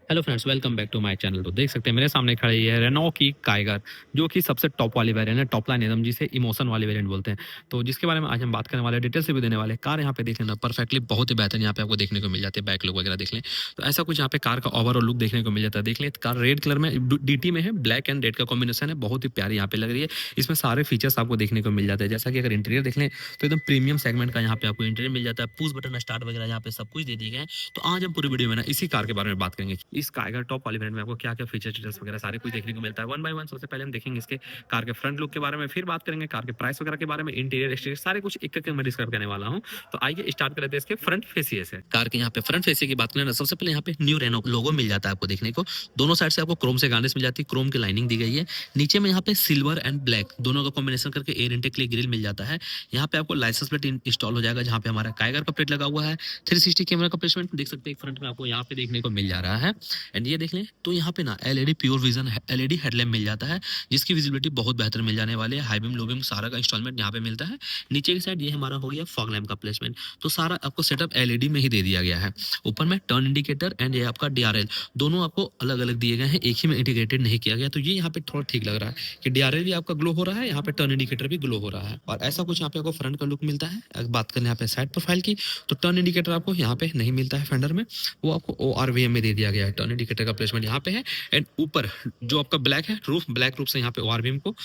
Hello friends, welcome back to my channel. तो देख सकते हैं मेरे सामने खड़ी है रेनॉ की काइगर, जो कि सबसे टॉप वाली वेरिएंट है, टॉप लाइन एकदम, जिसे इमोशन वाली वेरिएंट बोलते हैं। तो जिसके बारे में आज हम बात करने वाले हैं, डिटेल से भी देने वाले हैं। कार यहाँ पे देख लेना परफेक्टली बहुत ही बेहतर यहाँ पे आपको देखने को मिल जाती है। बैक लुक वगैरह देख लें तो ऐसा कुछ यहाँ पे कार का ओवरऑल लुक देखने को मिल जाता है। देख लें कार रेड कलर में डीटी में है, ब्लैक एंड रेड का कॉम्बिनेशन है, बहुत ही प्यारी यहाँ पे लग रही है। इसमें सारे फीचर्स आपको देखने को मिल जाते हैं। जैसा कि अगर इंटीरियर देख लें तो एकदम प्रीमियम सेगमेंट का यहाँ पे आपको इंटीरियर मिल जाता है। पुश बटन स्टार्ट वगैरह यहाँ पे सब कुछ दे दिए गए हैं। तो आज हम पूरी वीडियो में ना इसी कार के बारे में बात करेंगे। इस काइगर टॉप वाली वेरिएंट में आपको क्या क्या फीचर डिटेल्स वगैरह सारे कुछ देखने को मिलता है वन बाय वन। सबसे पहले हम देखेंगे इसके कार के फ्रंट लुक के बारे में, फिर बात करेंगे कार के प्राइस वगैरह के बारे में, इंटीरियर एक्सटीरियर सारे कुछ एक करके मैं डिस्क्राइब करने वाला हूँ। तो आइए स्टार्ट करते हैं इसके फ्रंट फेसिए से। कार के यहाँ पे फ्रंट फेसिए की बात करें ना, सबसे पहले यहाँ पे न्यू रेनो लोगो मिल जाता है आपको देखने को। दोनों साइड से आपको क्रोम से गार्निश मिल जाती है, क्रोम की लाइनिंग दी गई है। नीचे में यहाँ पे सिल्वर एंड ब्लैक दोनों का कॉम्बिनेशन करके एयर इंटेक के लिए ग्रिल मिल जाता है। यहाँ पे आपको लाइसेंस प्लेट इंस्टॉल हो जाएगा, जहाँ पे हमारा काइगर का प्लेट लगा हुआ है। 360 कैमरा का प्लेसमेंट देख सकते हैं फ्रंट में आपको यहाँ पे देखने को मिल जा रहा है। एंड ये देख लें तो यहाँ पे ना LED pure vision LED headlamp मिल जाता है, जिसकी विजिबिलिटी बहुत बेहतर मिल जाने वाली है। हाई बीम लो बीम सारा का इंस्टॉलमेंट यहाँ पे मिलता है। नीचे की साइड ये हमारा हो गया फॉग लैम्प का प्लेसमेंट, तो सारा आपको सेटअप एलईडी में ही दे दिया गया है। ऊपर में टर्न इंडिकेटर एंड ये आपका डीआरएल दोनों आपको अलग अलग दिए गए हैं, एक ही में इंटीग्रेटेड नहीं किया गया। तो ये यहाँ पे थोड़ा ठीक लग रहा है कि डीआरएल भी आपका ग्लो हो रहा है, यहाँ पे टर्न इंडिकेटर भी ग्लो हो रहा है। और ऐसा कुछ यहाँ पे आपको फ्रंट का लुक मिलता है। अगर बात करें यहाँ पे साइड प्रोफाइल की, तो टर्न इंडिकेटर आपको यहाँ पे नहीं मिलता है फेंडर में, वो आपको ओआरवीएम में दे दिया गया है। टर्न इंडिकेटर का प्लेसमेंट यहाँ पे है। एंड ऊपर जो आपका ब्लैक है रूफ, ब्लैक रूफ से यहाँ पे ओआरवीएम को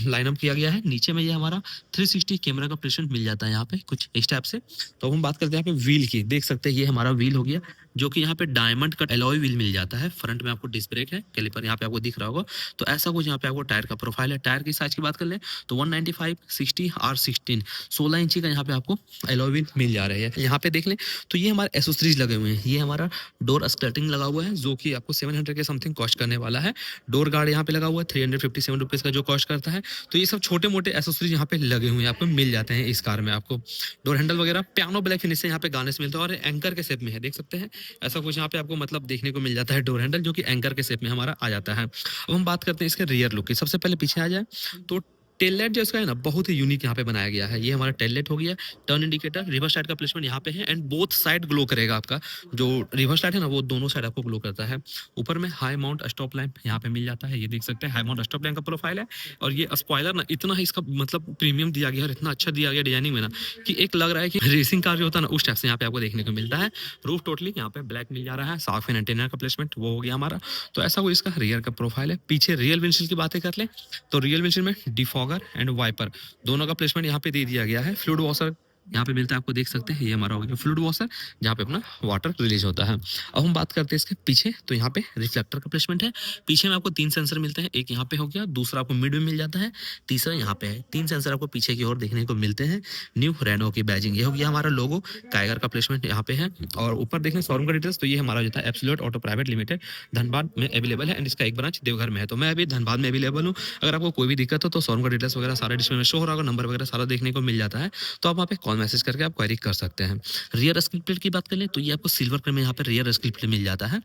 लाइन अप किया गया है। नीचे में ये हमारा 360 कैमरा का प्लेसमेंट मिल जाता है यहाँ पे कुछ इस टाइप से। तो हम बात करते हैं यहाँ पे व्हील की, देख सकते हैं ये हमारा व्हील हो गया, जो कि यहाँ पे डायमंड का एलॉय व्हील मिल जाता है। फ्रंट में आपको डिस्क ब्रेक है, कैलिपर यहाँ पे आपको दिख रहा होगा। तो ऐसा कुछ यहाँ पे आपको टायर का प्रोफाइल है। टायर की साइज की बात कर ले तो 195 60 R16 16 इंची का यहाँ पे आपको एलॉय व्हील मिल जा रही है। यहाँ पे देख लें तो ये हमारे एसेसरीज लगे हुए हैं। ये हमारा डोर स्कर्टिंग लगा हुआ है, जो कि आपको 700 के समथिंग कॉस्ट करने वाला है। डोर गार्ड यहाँ पे लगा हुआ है 357 रुपीज का जो कॉस्ट करता है। तो ये सब छोटे मोटे एसेसरीज यहाँ पे लगे हुए हैं, आपको मिल जाते हैं इस कार में। आपको डोर हैंडल वगैरह पियानो ब्लैक फिनिश से यहाँ पे गार्निश मिलता है और एंकर के शेप में है, देख सकते हैं। ऐसा कुछ यहाँ पे आपको मतलब देखने को मिल जाता है डोर हैंडल, जो कि एंकर के शेप में हमारा आ जाता है। अब हम बात करते हैं इसके रियर लुक की। सबसे पहले पीछे आ जाए तो टेल लाइट जो इसका है ना, बहुत ही यूनिक यहाँ पे बनाया गया है। ये हमारा टेल लाइट हो गया, टर्न इंडिकेटर, रिवर्स लाइट का प्लेसमेंट यहाँ पे है। एंड बोथ साइड ग्लो करेगा आपका। जो रिवर्स लाइट है ना, वो दोनों साइड आपको ग्लो करता है। ऊपर में हाई माउंट स्टॉप लैंप यहाँ पे मिल जाता है, ये देख सकते हैं हाई माउंट स्टॉप लैंप का प्रोफाइल है। और ये स्पॉइलर ना इतना ही इसका मतलब प्रीमियम दिया गया और इतना अच्छा दिया गया डिजाइनिंग में ना, कि एक लग रहा है कि रेसिंग कार जो होता है ना, उस टाइप से यहाँ पे आपको देखने को मिलता है। रूफ टोटली यहाँ पे ब्लैक मिल जा रहा है। साफ एंटेना का प्लेसमेंट वो हो गया हमारा। तो ऐसा कुछ इसका रियर का प्रोफाइल है। पीछे रियल विंडशील्ड की बातें कर ले तो रियल विंडशील्ड में डिफॉगर एंड वाइपर दोनों का प्लेसमेंट यहाँ पे दे दिया गया है। फ्लूइड वॉशर यहाँ पे मिलता है, आपको देख सकते हैं। ये हमारा हो गया फ्लूइड वॉशर, जहाँ पे अपना वाटर रिलीज होता है। अब हम बात करते हैं इसके पीछे, तो यहाँ पे रिफ्लेक्टर का प्लेसमेंट है। पीछे में आपको 3 सेंसर मिलते हैं, एक यहाँ पे हो गया, दूसरा आपको मिड में मिल जाता है, तीसरा यहाँ पे है। 3 सेंसर आपको पीछे की ओर देखने को मिलते हैं। न्यू रेनो की बैजिंग, ये हो गया हमारा लोगो। काइगर का प्लेसमेंट यहाँ पे है। और ऊपर देखें शोरूम का डिटेल्स, तो ये हमारा जो था absolute auto private limited Dhanbad में अवेलेबल है। एंड इसका एक ब्रांच देवघर में है। तो मैं अभी धनबाद में अवेलेबल हूँ। अगर आपको कोई भी दिक्कत हो तो शोरूम का डिटेल्स वगैरह सारा डिस्प्ले में शो हो रहा होगा, नंबर वगैरह सारा देखने को मिल जाता है। तो आप वहाँ पे कॉल मैसेज करके आप क्वेरी कर सकते हैं। रियर स्किड प्लेट की बात करें तो ये आपको सिल्वर कलर में यहाँ पे रियर स्किड प्लेट मिल जाता है।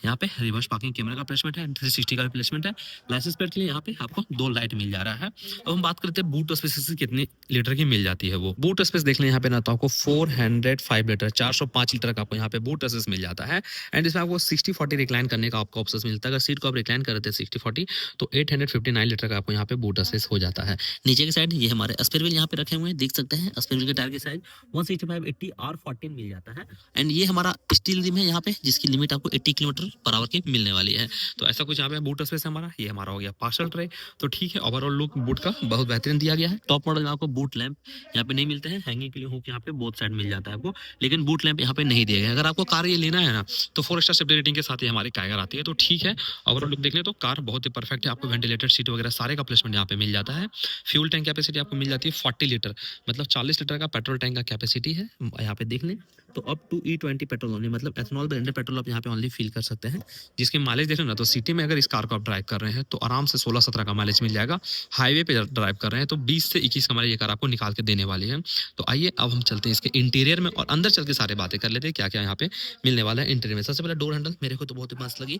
यहाँ पे रिवर्स पार्किंग कैमरा का प्लेसमेंट है, 360 का प्लेसमेंट है। लाइसेंस प्लेट के लिए यहाँ पे आपको 2 लाइट मिल जा रहा है। अब हम बात करते हैं बूट स्पेस कितनी लीटर की मिल जाती है। वो बूट स्पेस देख लें यहाँ पे ना, तो आपको 405 लीटर 405 लीटर का आपको यहाँ पे बूट स्पेस मिल जाता है। एंड इसमें आपको 60-40 रिक्लाइन करने का आपको ऑप्शन मिलता है। अगर सीट को आप रिक्लाइन करते हैं 60-40 तो 859 लीटर का आपको यहाँ पे बूट स्पेस हो जाता है। नीचे की साइड ये हमारे स्पेयर व्हील यहाँ पे रखे हुए हैं, देख सकते हैं। स्पेयर व्हील के टायर की साइज 165/80 R14 मिल जाता है। एंड ये हमारा स्टील रिम है यहाँ पे, जिसकी लिमिट आपको 80 किलोमीटर पर आवर की मिलने वाली है। तो ऐसा कुछ यहाँ पे बूट स्पेस हमारा, ये हमारा हो गया पार्सल ट्रे। तो ठीक है, ओवरऑल लुक बूट का बहुत बेहतरीन दिया गया है। टॉप मॉडल में आपको बूट लैंप यहाँ पे नहीं मिलते हैं, हैंगिंग के लिए हुक यहाँ पे बोथ साइड मिल जाता है आपको, लेकिन बूट लैंप यहाँ पे नहीं दिया गया। अगर आपको कार ये लेना है ना, तो 4 स्टार सेफ्टी रेटिंग के साथ ही हमारी काइगर आती है। तो ठीक है, ओवरऑल लुक देखने तो कार बहुत ही परफेक्ट है। आपको वेंटिलेटेड सीट वगैरह सारे का प्लेसमेंट यहाँ पे मिल जाता है। फ्यूल टैंक कैपेसिटी आपको मिल जाती है 40 लीटर, मतलब 40 लीटर का पेट्रोल टैंक का कैपेसिटी है। यहाँ पे देख लें तो up to E20 petrol only, मतलब एथनॉल ब्लेंडेड पेट्रोल आप यहाँ पे ओनली फील कर सकते हैं। जिसके माइलेज देख रहे ना, तो सिटी में अगर इस कार को आप ड्राइव कर रहे हैं तो आराम से 16-17 का माइलेज मिल जाएगा। हाईवे पे ड्राइव कर रहे हैं तो 20 से 21 का माइलेज ये कार आपको निकाल के देने वाली है। तो आइए अब हम चलते हैं इसके इंटीरियर में और अंदर चल के सारे बातें कर लेते हैं क्या क्या यहाँ पे मिलने वाला है इंटीरियर में। सबसे पहले डोर हैंडल मेरे को तो बहुत ही मस्त लगी,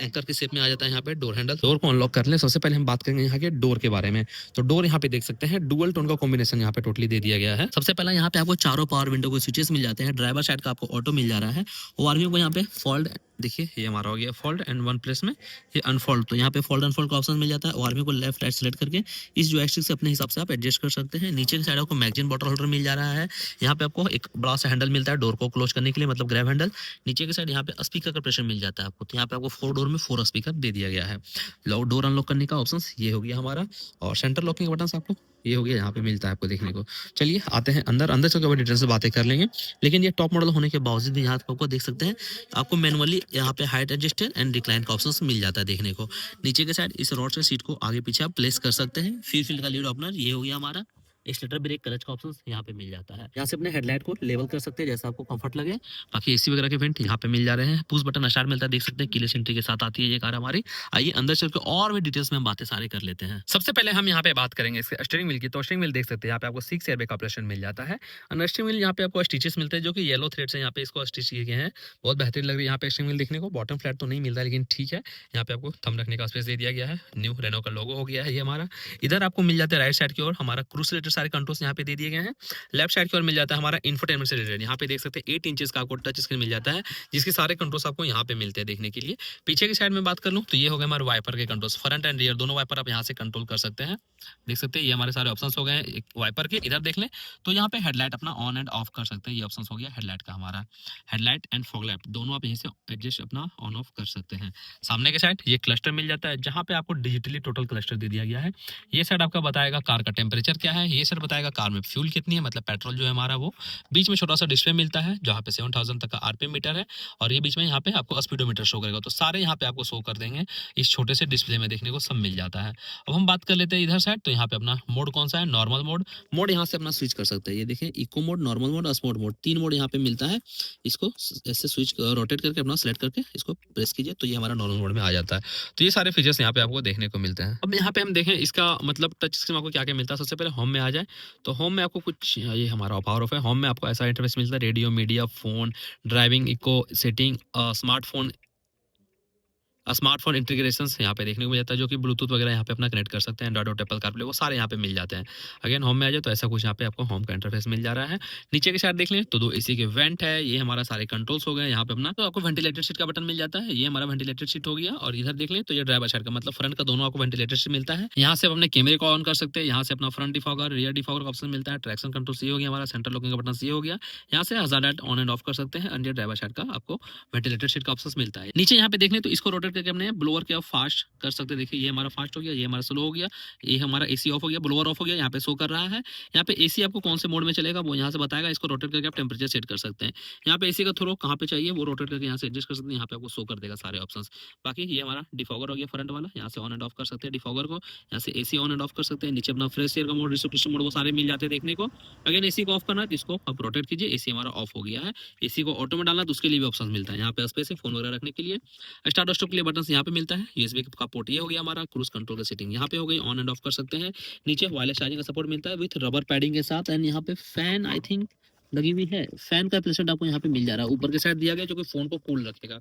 एंकर के शेप में आ जाता है यहाँ पे डोर हैंडल। डोर को अनलॉक कर ले, सबसे पहले हम बात करेंगे यहाँ के डोर के बारे में। तो डोर यहाँ पे देख सकते हैं डुअल टोन का कॉम्बिनेशन यहाँ पे टोटली दे दिया गया है। सबसे पहला यहाँ पे आपको चारों पावर विंडो के स्विचेस मिल जाते हैं। ड्राइवर साइड का आपको ऑटो मिल जा रहा है। ओआरवीएम को यहाँ पे फोल्ड, देखिए ये हमारा हो गया फोल्ड एंड वन प्लेस में ये अनफोल्ड। तो यहाँ पे फोल्ड अनफोल्ड का ऑप्शन मिल जाता है। ओआरएमबी को लेफ्ट राइट सेलेक्ट करके इस जॉयस्टिक से अपने हिसाब से आप एडजस्ट कर सकते हैं। नीचे की साइड आपको मैगजीन बॉटल होल्डर मिल जा रहा है। यहाँ पे आपको एक बड़ा सा हैंडल मिलता है डोर को क्लोज करने के लिए, मतलब ग्रैब हैंडल। नीचे की साइड यहाँ पे स्पीकर का प्रेशर मिल जाता है आपको। तो यहाँ पे आपको 4 डोर में 4 स्पीकर दे दिया गया है। लॉक डोर अनलॉक करने का ऑप्शन ये हो गया हमारा, और सेंटर लॉकिंग का बटन आपको ये हो गया यहाँ पे मिलता है आपको देखने को। चलिए आते हैं अंदर, अंदर से डिटेल से बातें कर लेंगे। लेकिन ये टॉप मॉडल होने के बावजूद भी यहाँ पे आपको देख सकते हैं आपको मैनुअली यहाँ पे हाइट एडजस्टेड एंड रिक्लाइन का ऑप्शन मिल जाता है देखने को। नीचे के साइड इस रॉड से सीट को आगे पीछे आप प्लेस कर सकते हैं। फील्ड का लीड ओपनर ये हो गया हमारा। एक्सीलरेटर ब्रेक क्लच का ऑप्शन यहाँ पे मिल जाता है। यहाँ से अपने हेडलाइट को लेवल कर सकते हैं जैसा आपको कंफर्ट लगे। बाकी एसी वगैरह के वेंट यहाँ पे मिल जा रहे हैं। पुश बटन स्टार्ट मिलता है, देख सकते हैं कीलेस एंट्री के साथ आती है ये कार हमारी। आइए अंदर चल के और भी डिटेल्स में हम बातें सारे कर लेते हैं। सबसे पहले हम यहाँ पे बात करेंगे इसके स्टीयरिंग व्हील की। तो स्टीयरिंग व्हील देख सकते हैं यहाँ पे आपको 6 एयरबैग का ऑपरेशन मिल जाता है। और स्टीयरिंग व्हील यहाँ पे आपको स्टिचेस मिलते हैं जो कि येलो थ्रेड से यहाँ पे इसको स्टिच किए गए हैं। बहुत बेहतरीन लग रही है यहाँ पे स्टीयरिंग व्हील देखने को। बॉटम फ्लैट तो नहीं मिलता लेकिन ठीक है, यहाँ पे आपको थंब रखने का स्पेस दे दिया गया है। न्यू रेनो का लोगो हो गया है ये हमारा। इधर आपको मिल जाता है राइट साइड की ओर हमारा क्रूज रिलेटेड सारे कंट्रोल्स यहाँ पे दे दिए गए हैं। लेफ्ट साइड की ओर मिल जाता है हमारा इंफोटेनमेंट से रिलेटेड। यहाँ पे देख सकते हैं 8 इंचेस का आपको टच स्क्रीन मिल जाता है जिसके सारे कंट्रोल्स आपको यहाँ पे मिलते हैं देखने के लिए। पीछे की साइड में बात कर लूँ तो ये हो गए हमारे वाइपर के कंट्रोल्स। फ्रंट एंड रियर दोनों वाइपर आप यहाँ से कंट्रोल कर सकते हैं। देख सकते हैं ये हमारे सारे ऑप्शंस हो गए हैं वाइपर के। इधर देख लें तो यहाँ पे हेडलाइट अपना ऑन एंड ऑफ कर सकते हैं। ये ऑप्शन हो गया हेडलाइट का हमारा। हेडलाइट एंड फॉग लैम्प दोनों आप यहीं से एडजस्ट अपना ऑन ऑफ कर सकते हैं। सामने के साइड ये क्लस्टर मिल जाता है जहाँ पे आपको डिजिटली टोटल क्लस्टर दे दिया गया है। ये साइड आपका बताएगा कार का टेम्परेचर क्या है। ये साइड बताएगा कार में फ्यूल कितनी है, मतलब पेट्रोल जो है हमारा वो। बीच में छोटा सा डिस्प्ले मिलता है जहाँ पे 7000 तक का आरपीएम मीटर है। और ये बीच में यहाँ पे आपको स्पीडोमीटर शो करेगा। तो सारे यहाँ पे आपको शो कर देंगे इस छोटे से डिस्प्ले में देखने को सब मिल जाता है। अब हम बात कर लेते हैं इधर साइड। तो यहाँ पे अपना मोड कौन सा है, नॉर्मल मोड। मोड यहाँ से अपना स्विच कर सकते हैं। ये देखें इको मोड, नॉर्मल मोड और स्पोर्ट मोड, 3 मोड यहाँ पे मिलता है। इसको ऐसे स्विच रोटेट करके अपना सेलेक्ट करके इसको प्रेस कीजिए तो ये हमारा नॉर्मल मोड में आ जाता है। तो ये सारे फीचर्स यहाँ पे आपको देखने को मिलते हैं। अब यहाँ पे हम देखें इसका मतलब टच स्क्रीन आपको क्या क्या मिलता है। सबसे पहले होम में आ जाए तो होम में आपको कुछ ये हमारा पावर ऑफ है। होम में आपको ऐसा इंटरफेस मिलता है, radio, media, phone, driving, eco, setting, smartphone integrations यहाँ पे देखने को मिल जाता है जो कि ब्लूटूथ वगैरह यहाँ पे अपना कनेक्ट कर सकते हैं। एंड्रॉइड और एप्पल कारप्ले वो सारे यहाँ पे मिल जाते हैं। अगेन होम में आ जाए तो ऐसा कुछ यहाँ पे आपको होम का इंटरफेस मिल जा रहा है। नीचे के साइड देख लें तो 2 एसी के वेंट है। ये हमारा सारे कंट्रोल्स हो गए यहाँ पे अपना। तो आपको वेंटिलेटेड सीट का बटन मिल जाता है। ये हमारा वेंटिलेटेड सीट हो गया। और इधर देख लें तो ये ड्राइवर साइड का मतलब फ्रंट का दोनों आपको वेंटिलेटेड सीट मिलता है। यहाँ से आप अपने कैमरे को ऑन कर सकते हैं। यहाँ से अपना फ्रंट डिफॉगर, रियर डिफॉगर का ऑप्शन मिलता है। ट्रैक्शन कंट्रोल सी हो गया हमारा। सेंटर लॉकिंग का बटन सी हो गया। यहाँ से हजार्ड ऑन एंड ऑफ कर सकते हैं। अंडर ड्राइवर साइड का आपको वेंटिलेटेड सीट का ऑप्शन मिलता है। नीचे यहाँ पे देख लें तो इसको रोटेट करके अपने ब्लोअर के फास्ट कर सकते हैं। देखिए ये हमारा फास्ट हो गया, ये हमारा स्लो हो गया, ये हमारा एसी ऑफ हो गया, ब्लोअर ऑफ हो गया। यहाँ पे शो कर रहा है। यहाँ पे एसी आपको कौन से मोड में चलेगा वो यहाँ से बताएगा। इसको रोटेट करके आप टेम्परेचर सेट कर सकते हैं। यहाँ पे एसी का थ्रो कहाँ पे चाहिए वो रोटेट करके यहाँ से एडजस्ट कर सकते हैं। यहाँ पे आपको शो कर देगा सारे ऑप्शंस। बाकी ये हमारा डिफॉगर हो गया फ्रंट वाला। यहाँ से ऑन एंड ऑफ कर सकते हैं डिफॉगर को। यहाँ से एसी ऑन एंड ऑफ कर सकते हैं। नीचे अपना फ्रेश एयर का मोड, डिस्ट्रीब्यूशन मोड वो सारे मिल जाते हैं देखने को। अगेन एसी को ऑफ करना है तो इसको आप रोटेट कीजिए, एसी हमारा ऑफ हो गया है। एसी को ऑटो में डालना तो उसके लिए भी ऑप्शन मिलता है। यहाँ पे स्पेस है फोन वगैरह रखने के लिए। स्टार्ट और स्टॉप के लिए बटन यहाँ पे मिलता है। यूएसबी का पोर्ट ये हो गया हमारा। क्रूज कंट्रोल का सेटिंग यहाँ पे हो गई, ऑन एंड ऑफ कर सकते हैं। नीचे वायरलेस चार्जिंग का सपोर्ट मिलता है विथ रबर पैडिंग के साथ। एंड यहाँ पे फैन आई थिंक लगी हुई है। फैन का प्लेसमेंट आपको यहाँ पे मिल जा रहा है। ऊपर के साइड दिया गया जो कि फोन को कूल रखेगा।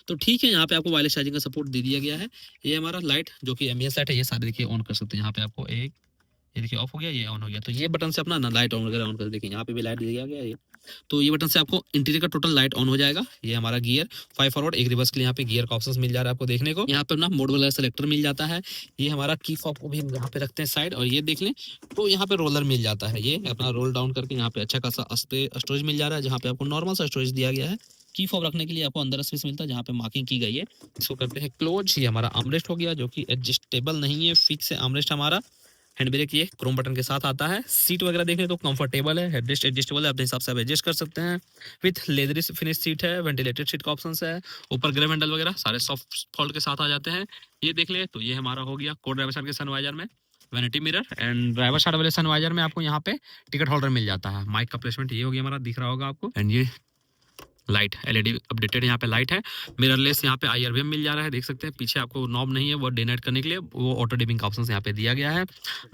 तो ठीक है, यहाँ पे आपको वायरलेस चार्जिंग का सपोर्ट दे दिया गया है। ये हमारा लाइट जो कि एमईएस लाइट है ये सारे देखिए ऑन कर सकते हैं। यहाँ पे आपको एक ये देखिए ऑफ हो गया, ये ऑन हो गया। तो ये बटन से अपना ना लाइट ऑन वगैरह ऑन कर देखिए। यहाँ पे भी लाइट दिया गया है। तो ये बटन से आपको इंटीरियर का टोटल लाइट ऑन हो जाएगा। ये हमारा गियर 5 फॉरवर्ड 1 रिवर्स के लिए यहाँ पे गियर का ऑप्शन मिल जा रहा है आपको देखने को। यहाँ पे अपना मोड वाला सेलेक्टर मिल जाता है। ये हमारा की फॉब को भी हम यहाँ पे रखते हैं साइड। और ये देख लें तो यहाँ पे रोलर मिल जाता है। ये अपना रोल डाउन करके यहाँ पे अच्छा खासा स्टोरेज मिल जा रहा है जहाँ पे आपको नॉर्मल सा स्टोरेज दिया गया है। की फॉब रखने के लिए आपको अंदर स्पेस मिलता है जहाँ पे मार्किंग की गई है। इसको करते हैं क्लोज। ये हमारा आर्मरेस्ट हो गया जो कि एडजस्टेबल नहीं है, फिक्स है आर्मरेस्ट हमारा। हैंड ब्रेक ये क्रोम बटन के साथ आता है। सीट वगैरह देखें तो कंफर्टेबल है, हेडरेस्ट एडजस्टेबल है, अपने हिसाब से आप एडजस्ट कर सकते हैं। विथ लेदरी फिनिश सीट है, वेंटिलेटेड सीट का ऑप्शन है। ऊपर ग्रेव हैंडल वगैरह सारे सॉफ्ट फोल्ड के साथ आ जाते हैं। ये देख ले तो ये हमारा हो गया को ड्राइवर साइड के सनवाइजर में vanity mirror. And driver side वाले सनवाइजर में आपको यहाँ पे टिकट होल्डर मिल जाता है। माइक का प्लेसमेंट ये हो गया हमारा, दिख रहा होगा आपको। एंड ये लाइट एलईडी अपडेटेड यहाँ पे लाइट है। मिररलेस यहाँ पे आईआरवीएम मिल जा रहा है, देख सकते हैं। पीछे आपको नॉब नहीं है वो डे नाइट करने के लिए, वो ऑटो डिमिंग का ऑप्शन यहाँ पे दिया गया है।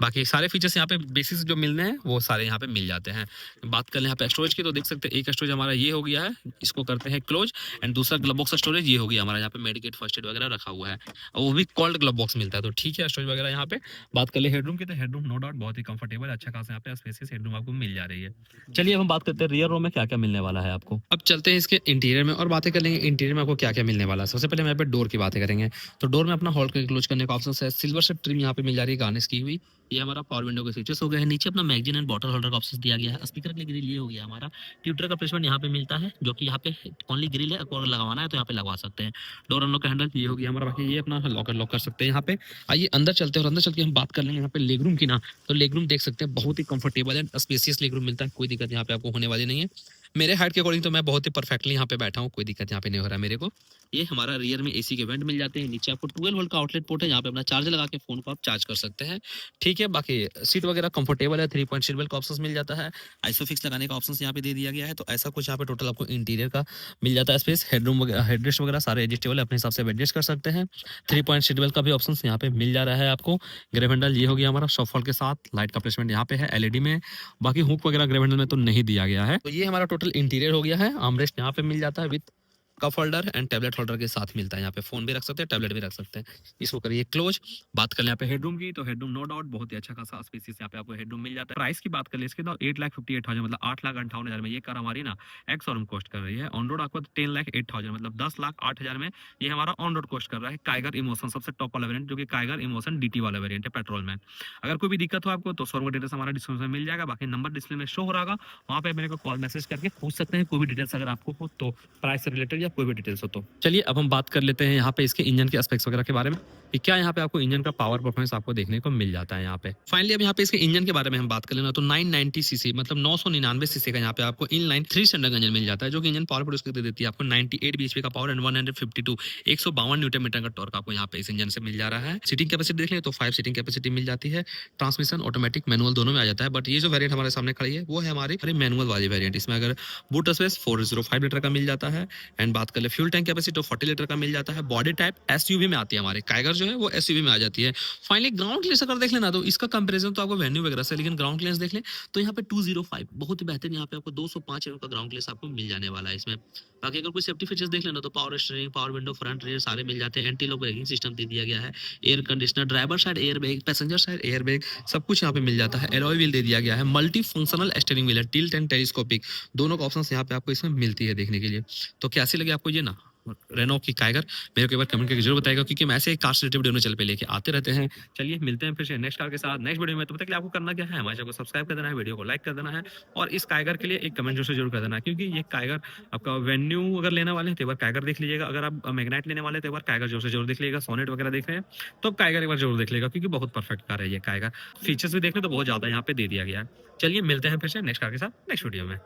बाकी सारे फीचर्स यहाँ पे बेसिस जो मिलने हैं वो सारे यहाँ पे मिल जाते हैं। बात कर लें यहाँ पे स्टोरेज की तो देख सकते हैं एक स्टोरेज हमारा ये हो गया है, इसको करते हैं क्लोज। एंड दूसरा ग्लव बॉक्स स्टोरेज ये हो गया हमारा, यहाँ पे मेडिकेट फर्स्ट एड वगैरह रखा हुआ है। वो भी कोल्ड ग्लव बॉक्स मिलता है। तो ठीक है स्टोरेज वगैरह यहाँ पे। बात कर ले हेडरूम की तो हेडरूम नो डाउट बहुत ही कंफर्टेबल, अच्छा खासा यहाँ पे स्पेसियस हेडरूम आपको मिल जा रही है। चलिए अब हम बात करते हैं रियर रो में क्या क्या मिलने वाला है आपको। अब चलते हैं इसके इंटीरियर में और बातें कर लेंगे इंटीरियर में आपको क्या-क्या मिलने वाला है। सबसे पहले हम यहाँ पे डोर की बातें करेंगे। तो डोर में अपना हॉल को क्लोज करने का ऑप्शन है। सिल्वर से ट्रिम यहाँ पे मिल जा रही है गार्निश की हुई। ये हमारा पावर विंडो के फीचर्स हो गए हैं। नीचे अपना मैगज़ीन एंड बॉटल होल्डर का ऑप्शन दिया गया है। स्पीकर के लिए ग्रिल ये हो गया हमारा। ट्यूटर का प्लेसमेंट यहाँ पे मिलता है, जो कि यहाँ पे ओनली ग्रिल है, आपको अगर लगवाना है तो यहाँ पे लगवा सकते हैं। डोर अनलॉक का हैंडल ये हो गया हमारा। बाकी ये अपना लॉकर लॉक कर सकते हैं यहाँ पे। आइए अंदर चलते हैं और अंदर चल के हम बात कर लेंगे यहाँ पे लेग रूम की ना। तो लेग रूम देख सकते हैं, बहुत ही comfortable and spacious leg room मिलता है। कोई दिक्कत यहाँ पे आपको होने वाली नहीं है। मेरे हाइट के अकॉर्डिंग तो मैं बहुत ही परफेक्टली यहाँ पे बैठा हूँ, कोई दिक्कत यहाँ पे नहीं हो रहा है मेरे को। ये हमारा रियर में एसी के वेंट मिल जाते हैं। नीचे आपको 12 वोल्ट का आउटलेट पोर्ट है, यहाँ पे अपना चार्जर लगा के फोन को आप चार्ज कर सकते हैं। ठीक है, बाकी सीट वगैरह कंफर्टेबल है। 3 पॉइंट सीट बेल्ट का ऑप्शन मिल जाता है। आइसोफिक्स लगाने का ऑप्शन यहाँ पे दे दिया गया है। तो ऐसा कुछ यहाँ पे टोटल आपको इंटीरियर का मिल जाता है। स्पेस हेडरूम वगैरह, हेडरेस्ट वगैरह सारे एडजस्टेबल है, अपने हिसाब से एडजस्ट कर सकते हैं। 3 पॉइंट सीट बेल्ट का भी ऑप्शन यहाँ पे मिल जा रहा है आपको। ग्रेव हैंडल ये हो गया हमारा शॉप के साथ। लाइट का प्लेसमेंट यहाँ पे है एलईडी में। बाकी हुक वगैरह ग्रेव हैंडल में तो नहीं दिया गया है। तो ये हमारा टोटल इंटीरियर हो गया है। आर्मरेस्ट यहाँ पे मिल जाता है with cup holder and tablet holder के साथ मिलता है। यहाँ पे फोन भी रख सकते हैं, टैबलेट भी रख सकते हैं। इसको करिए क्लोज। बात कर लें यहाँ पे हेडरूम की, तो हेडरूम नो डाउट बहुत ही अच्छा खासा स्पेसियस यहाँ पे आपको हेडरूम मिल जाता है। प्राइस की बात कर ले इसके तो 8,58,000 मतलब 8,58,000 में ये कार हमारी ना एक्स शोरूम कॉस्ट कर रही है। ऑन रोड आपको 10,08,000 मतलब 10,08,000 में ये हमारा ऑन रोड कॉस्ट कर रहा है। काइगर इमोशन सबसे टॉप वाला वेरिएंट, जो कि काइगर इमोशन डीटी वाला वेरिएंट है पेट्रोल में। अगर कोई भी दिक्कत हो आपको तो शोरूम का डिटेल्स हमारा डिस्क्रिप्शन में मिल जाएगा। बाकी नंबर डिस्प्ले में शो हो रहा, वहाँ पे मेरे को कॉल मैसेज करके पूछ सकते हैं कोई भी डिटेल्स अगर आपको हो तो, प्राइस से रिलेटेड या कोई भी डिटेल्स हो तो। चलिए अब हम बात कर लेते हैं यहाँ पे इसके इंजन के एस्पेक्ट्स वगैरह के बारे में कि क्या यहाँ पे आपको इंजन का पावर परफॉर्मेंस आपको देखने को मिल जाता है यहाँ पे। फाइनली अब यहाँ पे इसके इंजन के बारे में हम बात कर लेना तो 990 सीसी मतलब 999 सीसी का यहाँ पे आपको इनलाइन 3 सिलेंडर इंजन मिल जाता है, जो कि इंजन पावर प्रोड्यूस करके देती है आपको 98 बीएचपी का पावर एंड 152 न्यूटन मीटर का टॉर्क आपको यहाँ पे इस इंजन से मिल जा रहा है। सीटिंग कैपेसिटी देख लें तो 5 सीटिंग कैपेसिटी मिल जाती है। ट्रांसमिशन ऑटोमेटिक मैनुअल दोनों में आ जाता है, बट ये जो वेरिएंट हमारे सामने खड़ी है वो है हमारी मैनुअल वाली वेरिएंट। इसमें अगर बूट स्पेस 405 लीटर का मिल जाता है। एंड बात कर ले फ्यूल टैंक कैपेसिटी तो 40 लीटर का मिल जाता है। बॉडी टाइप एसयूवी में आती है, हमारे काइगर जो है वो एसयूवी में आ जाती है। फाइनली ग्राउंड क्लियरेंस अगर देख लेना तो इसका कंपैरिजन तो आपको वेन्यू वगैरह से, लेकिन ग्राउंड क्लियरेंस देख ले तो यहाँ पे 205 बहुत ही बेहतरीन, यहाँ पे आपको 205 का ग्राउंड क्लियरेंस आपको मिल जाने वाला है इसमें। बाकी अगर कोई सेफ्टी फीचर्स देख लेना तो power steering, power window, front rear सारे मिल जाते हैं। एंटी लॉक ब्रेकिंग सिस्टम दे दिया गया है। Air conditioner, driver side air bag, passenger side air bag, सब कुछ यहाँ पे मिल जाता है। एलॉय व्हील दे दिया गया है। मल्टी फंक्शनल स्टीयरिंग व्हील है, टिल्ट एंड टेलीस्कोपिक दोनों का ऑप्शन यहाँ पे आपको इसमें मिलती है देखने के लिए। तो कैसी लगी आपको ये ना रेनो की काइगर, मेरे को एक बार कमेंट करके जरूर बताएगा, क्योंकि मैं ऐसे कार से रिलेटेड वीडियो में चल पे लेके आते रहते हैं। चलिए मिलते हैं फिर से नेक्स्ट कार के साथ नेक्स्ट वीडियो में। तब तक के लिए आपको करना क्या है, हमारे चैनल को सब्सक्राइब कर देना है, वीडियो को लाइक कर देना है और इस काइगर के लिए एक कमेंट जो से जरूर कर देना है, क्योंकि ये काइगर आपका वेन्यू अगर लेने वाले हैं तो एक बार काइगर देख लीजिएगा। अगर आप मैग्नाइट लेने वाले हैं तो एक बार काइगर जो से जरूर देख लीजिएगा। सोनेट वगैरह देख रहे हैं तो काइगर एक बार जरूर देख लेगा, क्योंकि बहुत परफेक्ट कार है ये काइगर। फीचर्स भी देखने तो बहुत ज्यादा यहाँ पे दे दिया गया है। चलिए मिलते हैं फिर से नेक्स्ट कार के साथ नेक्स्ट वीडियो में।